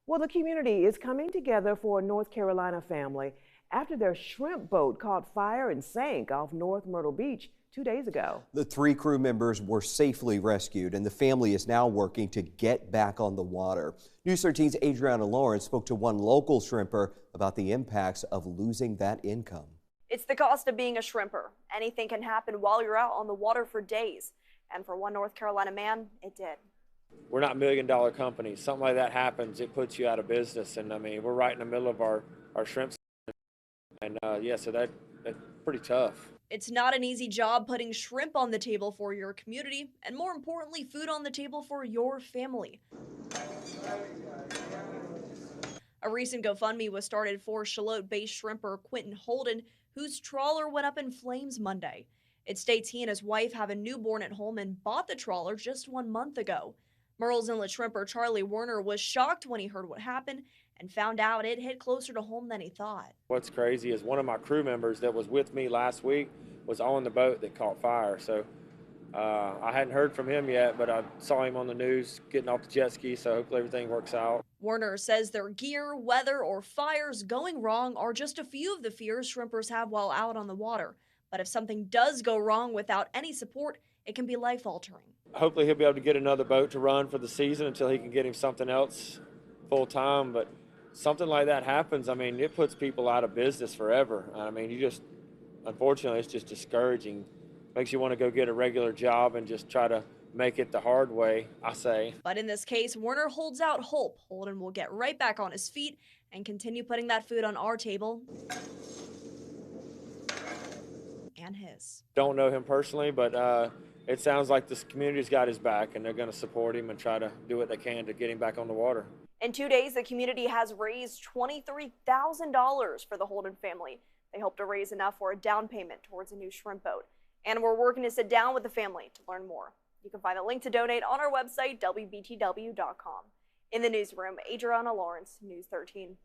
Well, the community is coming together for a North Carolina family after their shrimp boat caught fire and sank off North Myrtle Beach 2 days ago. The 3 crew members were safely rescued, and the family is now working to get back on the water. News 13's Adriana Lawrence spoke to one local shrimper about the impacts of losing that income. It's the cost of being a shrimper. Anything can happen while you're out on the water for days. And for one North Carolina man, it did. We're not million-dollar companies. Something like that happens, it puts you out of business. And I mean, we're right in the middle of our shrimp season. And yeah, so that's pretty tough. It's not an easy job putting shrimp on the table for your community, and more importantly, food on the table for your family. A recent GoFundMe was started for Charlotte-based shrimper Quentin Holden, whose trawler went up in flames Monday. It states he and his wife have a newborn at home and bought the trawler just 1 month ago. Murrells Inlet shrimper Charlie Werner was shocked when he heard what happened and found out it hit closer to home than he thought. What's crazy is one of my crew members that was with me last week was on the boat that caught fire. So I hadn't heard from him yet, but I saw him on the news getting off the jet ski, so hopefully everything works out. Werner says their gear, weather, or fires going wrong are just a few of the fears shrimpers have while out on the water. But if something does go wrong without any support, it can be life-altering. Hopefully he'll be able to get another boat to run for the season until he can get him something else full-time. But something like that happens, I mean, it puts people out of business forever. I mean, unfortunately, it's just discouraging. Makes you want to go get a regular job and just try to make it the hard way, I say. But in this case, Werner holds out hope Holden will get right back on his feet and continue putting that food on our table and his. Don't know him personally, but it sounds like this community's got his back, and they're going to support him and try to do what they can to get him back on the water. In 2 days, the community has raised $23,000 for the Holden family. They hope to raise enough for a down payment towards a new shrimp boat. And we're working to sit down with the family to learn more. You can find a link to donate on our website, WBTW.com. In the newsroom, Adriana Lawrence, News 13.